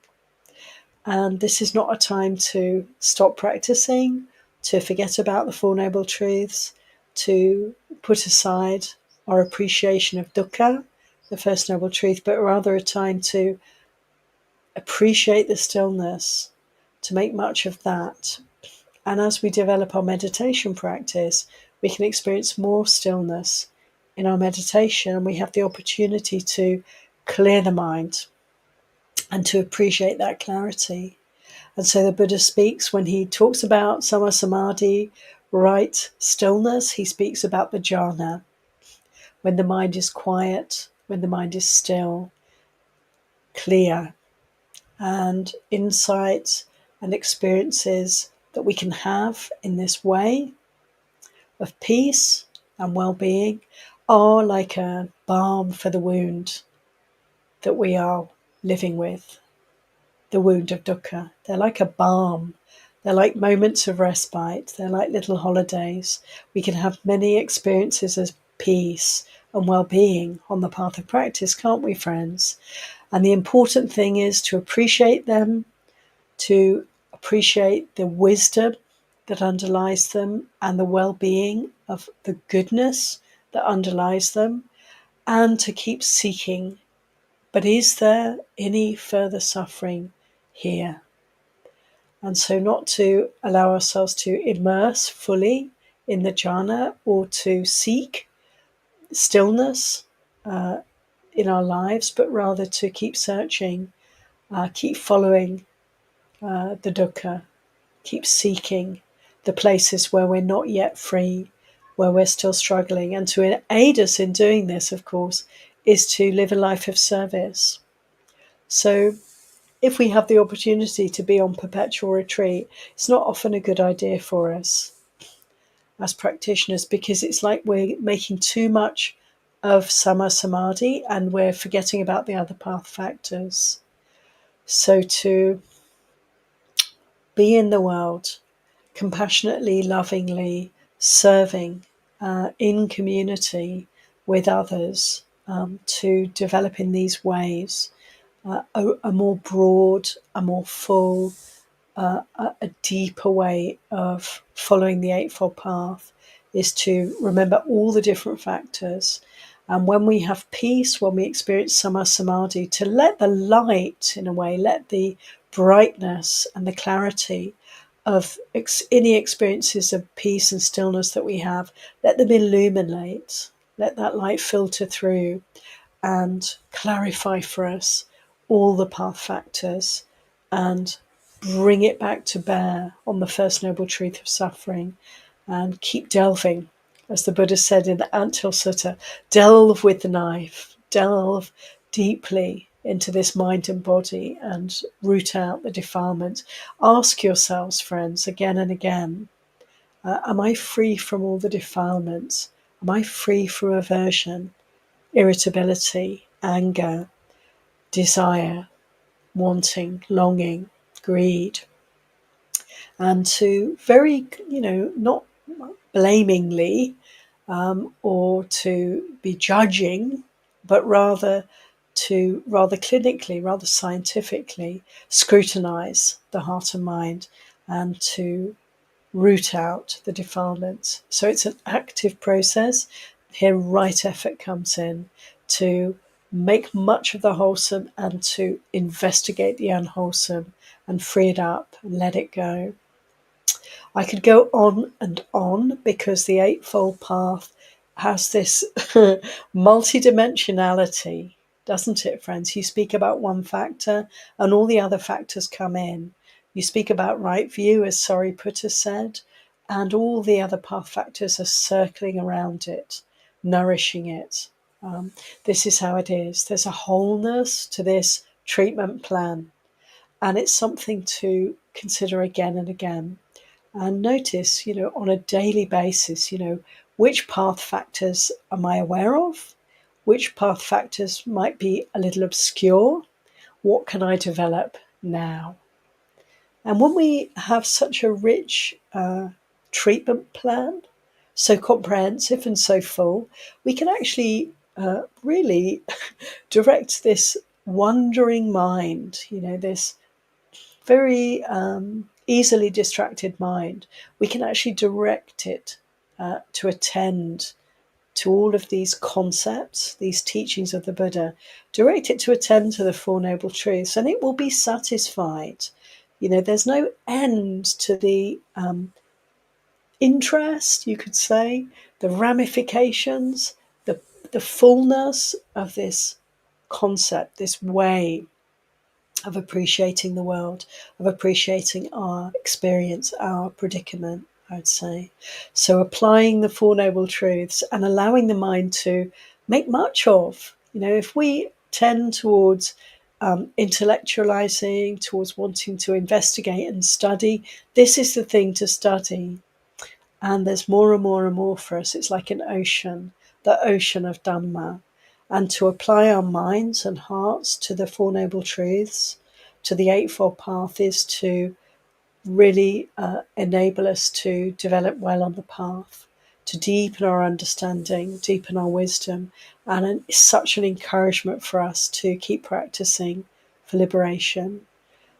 And this is not a time to stop practicing, to forget about the Four Noble Truths, to put aside our appreciation of dukkha, the First Noble Truth, but rather a time to appreciate the stillness, to make much of that. And as we develop our meditation practice, we can experience more stillness in our meditation, and we have the opportunity to clear the mind and to appreciate that clarity. And so the Buddha speaks, when he talks about Samma Samadhi, right stillness, he speaks about the jhana, when the mind is quiet, when the mind is still, clear, and insights and experiences that we can have in this way of peace and well-being are like a balm for the wound that we are living with, the wound of dukkha. They're like a balm. They're like moments of respite. They're like little holidays. We can have many experiences of peace and well-being on the path of practice, can't we, friends? And the important thing is to appreciate them, to appreciate the wisdom that underlies them and the well-being of the goodness that underlies them, and to keep seeking. But is there any further suffering here? And so not to allow ourselves to immerse fully in the jhana or to seek stillness in our lives, but rather to keep searching, keep following the dukkha, keep seeking the places where we're not yet free, where we're still struggling. And to aid us in doing this, of course, is to live a life of service. So if we have the opportunity to be on perpetual retreat, it's not often a good idea for us as practitioners, because it's like we're making too much of sama samadhi and we're forgetting about the other path factors. So to be in the world, compassionately, lovingly serving in community with others, to develop in these ways a more broad, a more full, a deeper way of following the Eightfold Path is to remember all the different factors. And when we have peace, when we experience sama samadhi, to let the light, in a way, let the brightness and the clarity of any experiences of peace and stillness that we have, let them illuminate, let that light filter through and clarify for us all the path factors and bring it back to bear on the First Noble Truth of suffering, and keep delving. As the Buddha said in the Anthill Sutta, delve with the knife, delve deeply into this mind and body and root out the defilement. Ask yourselves, friends, again and again, am I free from all the defilements? Am I free from aversion, irritability, anger, desire, wanting, longing, greed? And to very, not blamingly or to be judging, but rather to rather clinically, rather scientifically scrutinize the heart and mind and to root out the defilements. So it's an active process. Here, right effort comes in to make much of the wholesome and to investigate the unwholesome and free it up and let it go. I could go on and on because the Eightfold Path has this multidimensionality, doesn't it, friends? You speak about one factor and all the other factors come in. You speak about right view, as Sariputta said, and all the other path factors are circling around it, nourishing it. This is how it is. There's a wholeness to this treatment plan, and it's something to consider again and again. And notice, on a daily basis, which path factors am I aware of? Which path factors might be a little obscure? What can I develop now? And when we have such a rich treatment plan, so comprehensive and so full, we can actually really direct this wandering mind, this very easily distracted mind. We can actually direct it to attend to all of these concepts, these teachings of the Buddha, direct it to attend to the Four Noble Truths, and it will be satisfied. There's no end to the interest, you could say, the ramifications, the fullness of this concept, this way of appreciating the world, of appreciating our experience, our predicament, I would say. So applying the Four Noble Truths and allowing the mind to make much of, if we tend towards intellectualizing, towards wanting to investigate and study, this is the thing to study. And there's more and more and more for us. It's like an ocean, the ocean of Dhamma. And to apply our minds and hearts to the Four Noble Truths, to the Eightfold Path, is to really enable us to develop well on the path, to deepen our understanding, deepen our wisdom. And it's such an encouragement for us to keep practicing for liberation.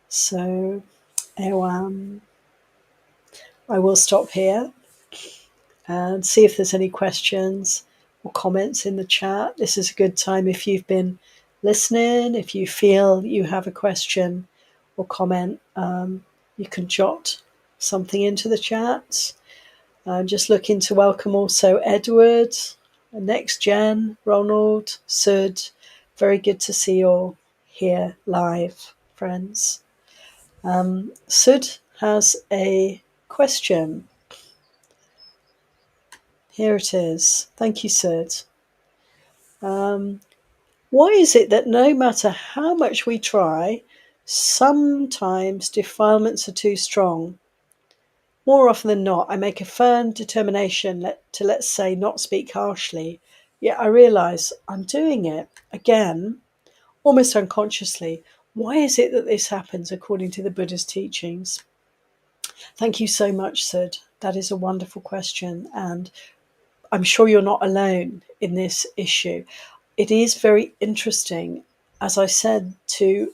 So I will stop here and see if there's any questions. or comments in the chat. This is a good time if you've been listening, if you feel you have a question or comment, you can jot something into the chat. I'm just looking to welcome also Edward, Next Gen, Ronald, Sud. Very good to see you all here live, friends. Sud has a question. Here it is. Thank you, Sud. Why is it that no matter how much we try, sometimes defilements are too strong? More often than not, I make a firm determination to, let's say, not speak harshly, yet I realise I'm doing it again, almost unconsciously. Why is it that this happens according to the Buddha's teachings? Thank you so much, Sid. That is a wonderful question, and I'm sure you're not alone in this issue. It is very interesting, as I said, to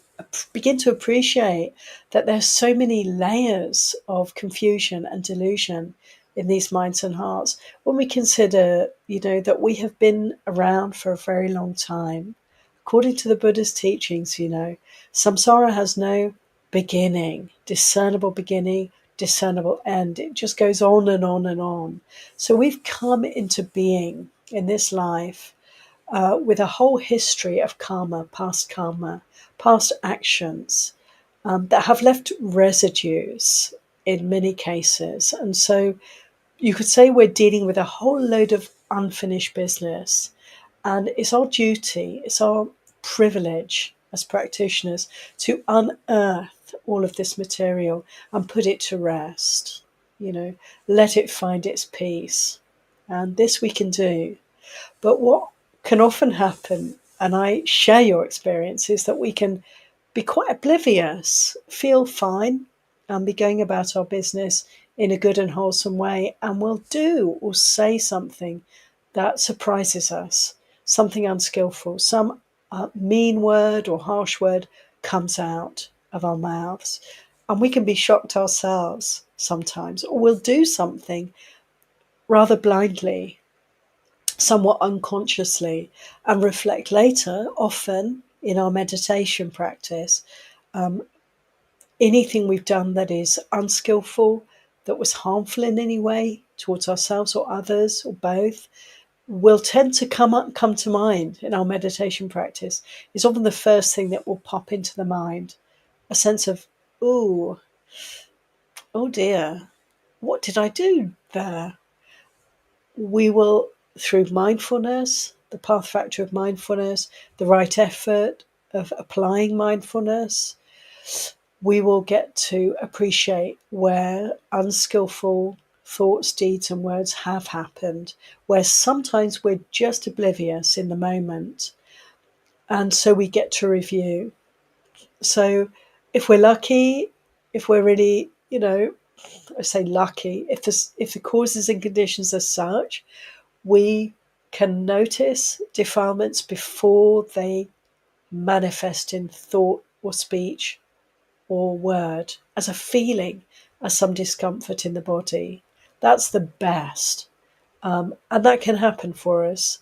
begin to appreciate that there's so many layers of confusion and delusion in these minds and hearts. When we consider, that we have been around for a very long time, according to the Buddha's teachings, samsara has no beginning, discernible end. It just goes on and on and on. So we've come into being in this life with a whole history of karma, past actions that have left residues in many cases. And so you could say we're dealing with a whole load of unfinished business. And it's our duty, it's our privilege as practitioners to unearth all of this material and put it to rest, let it find its peace. And this we can do. But what can often happen, and I share your experience, is that we can be quite oblivious, feel fine, and be going about our business in a good and wholesome way, and we'll do or say something that surprises us, something unskillful, some mean word or harsh word comes out of our mouths, and we can be shocked ourselves sometimes, or we'll do something rather blindly, somewhat unconsciously, and reflect later, often in our meditation practice, anything we've done that is unskillful, that was harmful in any way towards ourselves or others or both, will tend to come to mind in our meditation practice. It's often the first thing that will pop into the mind, a sense of, oh dear, what did I do there? We will, through mindfulness, the path factor of mindfulness, the right effort of applying mindfulness, we will get to appreciate where unskillful thoughts, deeds, and words have happened, where sometimes we're just oblivious in the moment. And so we get to review. So if we're lucky, if we're really, I say lucky, if the causes and conditions are such, we can notice defilements before they manifest in thought or speech or word, as a feeling, as some discomfort in the body. That's the best. And that can happen for us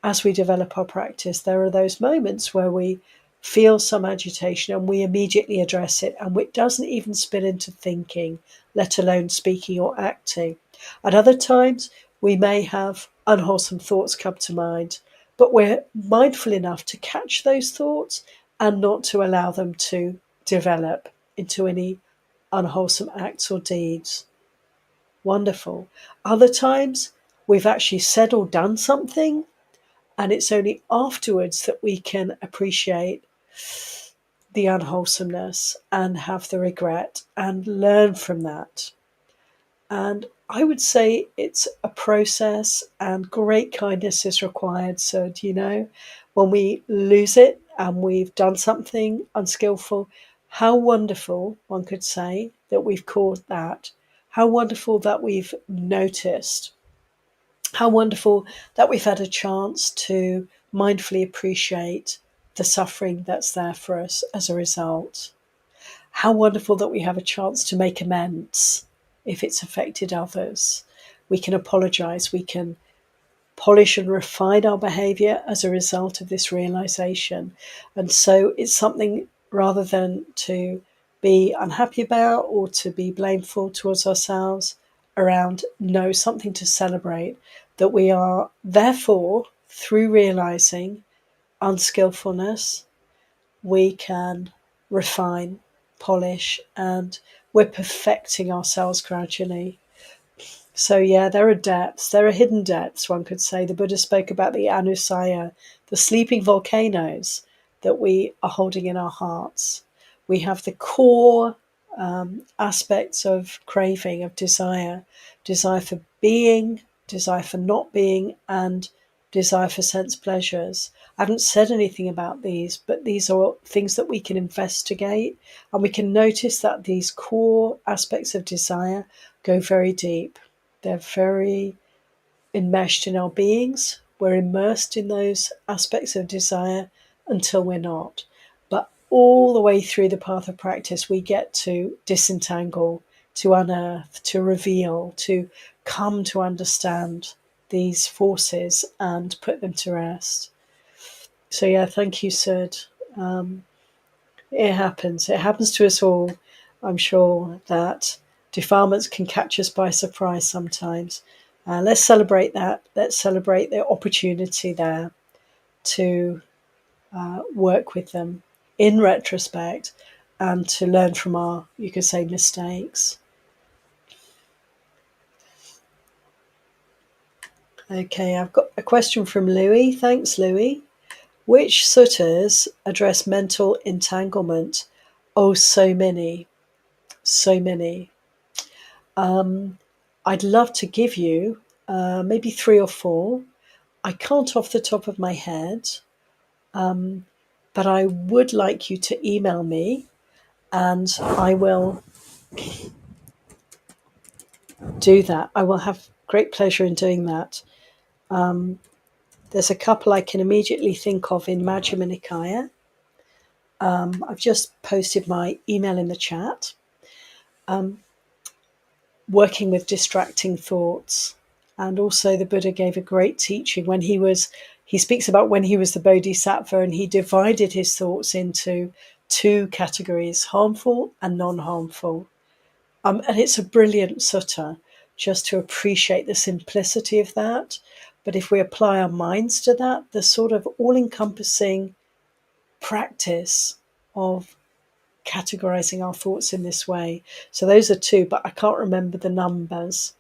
as we develop our practice. There are those moments where we feel some agitation and we immediately address it, and it doesn't even spill into thinking, let alone speaking or acting. At other times, we may have unwholesome thoughts come to mind, but we're mindful enough to catch those thoughts and not to allow them to develop into any unwholesome acts or deeds. Wonderful. Other times, we've actually said or done something, and it's only afterwards that we can appreciate the unwholesomeness and have the regret and learn from that. And I would say it's a process, and great kindness is required. So, when we lose it and we've done something unskillful, how wonderful, one could say, that we've caught that. How wonderful that we've noticed. How wonderful that we've had a chance to mindfully appreciate the suffering that's there for us as a result. How wonderful that we have a chance to make amends if it's affected others. We can apologize, we can polish and refine our behavior as a result of this realization. And so it's something, rather than to be unhappy about or to be blameful towards ourselves around, no, something to celebrate, that we are therefore, through realizing unskillfulness, we can refine, polish, and we're perfecting ourselves gradually. So, yeah, there are depths, there are hidden depths, one could say. The Buddha spoke about the anusaya, the sleeping volcanoes that we are holding in our hearts. We have the core aspects of craving, of desire for being, desire for not being, and desire for sense pleasures. I haven't said anything about these, but these are things that we can investigate, and we can notice that these core aspects of desire go very deep. They're very enmeshed in our beings. We're immersed in those aspects of desire until we're not. But all the way through the path of practice, we get to disentangle, to unearth, to reveal, to come to understand these forces and put them to rest. So, yeah, thank you, Sid. It happens. It happens to us all. I'm sure that defilements can catch us by surprise sometimes. Let's celebrate that. Let's celebrate the opportunity there to work with them in retrospect and to learn from our, you could say, mistakes. Okay, I've got a question from Louis. Thanks, Louis. Which suttas address mental entanglement? Oh, so many. So many. I'd love to give you maybe 3 or 4. I can't off the top of my head, but I would like you to email me and I will do that. I will have great pleasure in doing that. There's a couple I can immediately think of in Majjhima Nikaya. I've just posted my email in the chat. Working with distracting thoughts. And also the Buddha gave a great teaching when he speaks about when he was the Bodhisattva, and he divided his thoughts into 2 categories, harmful and non-harmful. And it's a brilliant sutta just to appreciate the simplicity of that. But if we apply our minds to that, the sort of all-encompassing practice of categorizing our thoughts in this way. So those are 2, but I can't remember the numbers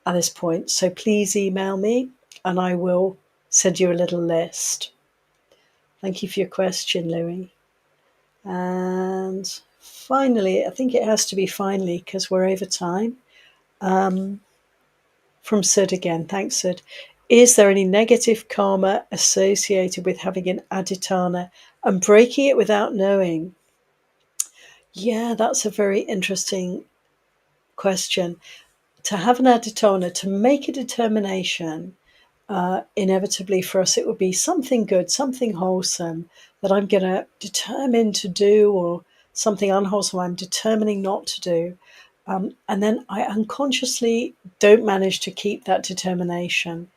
at this point. So please email me and I will send you a little list. Thank you for your question, Louis. And finally, I think it has to be finally because we're over time. From Sid again. Thanks, Sid. Is there any negative karma associated with having an aditana and breaking it without knowing? Yeah, that's a very interesting question. To have an aditana, to make a determination, inevitably for us, it would be something good, something wholesome that I'm going to determine to do, or something unwholesome I'm determining not to do. And then I unconsciously don't manage to keep that determination.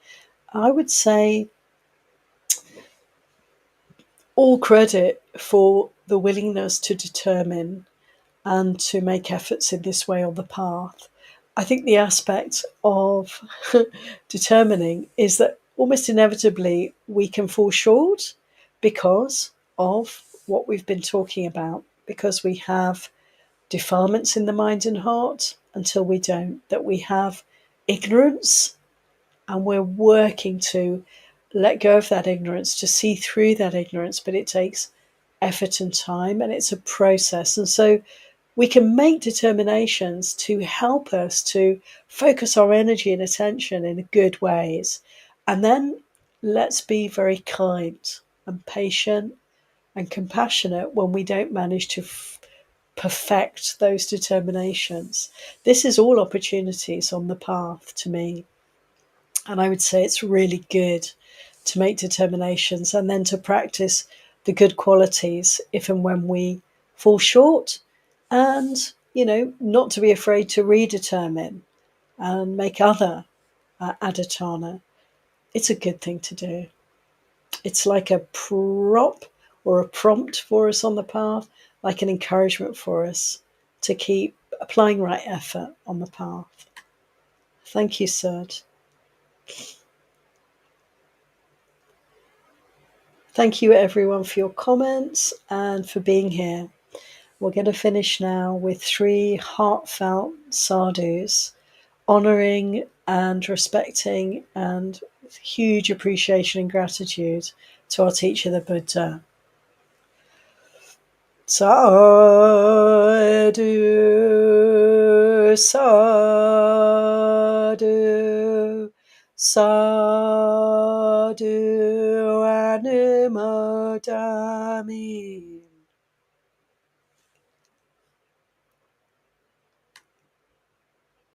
I would say all credit for the willingness to determine and to make efforts in this way on the path. I think the aspect of determining is that almost inevitably we can fall short because of what we've been talking about, because we have defilements in the mind and heart until we don't, that we have ignorance and we're working to let go of that ignorance, to see through that ignorance, but it takes effort and time and it's a process. And so we can make determinations to help us to focus our energy and attention in good ways. And then let's be very kind and patient and compassionate when we don't manage to perfect those determinations. This is all opportunities on the path to me. And I would say it's really good to make determinations and then to practice the good qualities if and when we fall short, and not to be afraid to redetermine and make other aditana. it's a good thing to do. It's like a prop or a prompt for us on the path, like an encouragement for us to keep applying right effort on the path. Thank you, Sud. Thank you, everyone, for your comments and for being here. We're going to finish now with 3 heartfelt sadhus, honoring and respecting and with huge appreciation and gratitude to our teacher, the Buddha. Sadhu, sadhu, sadhu, anumodami.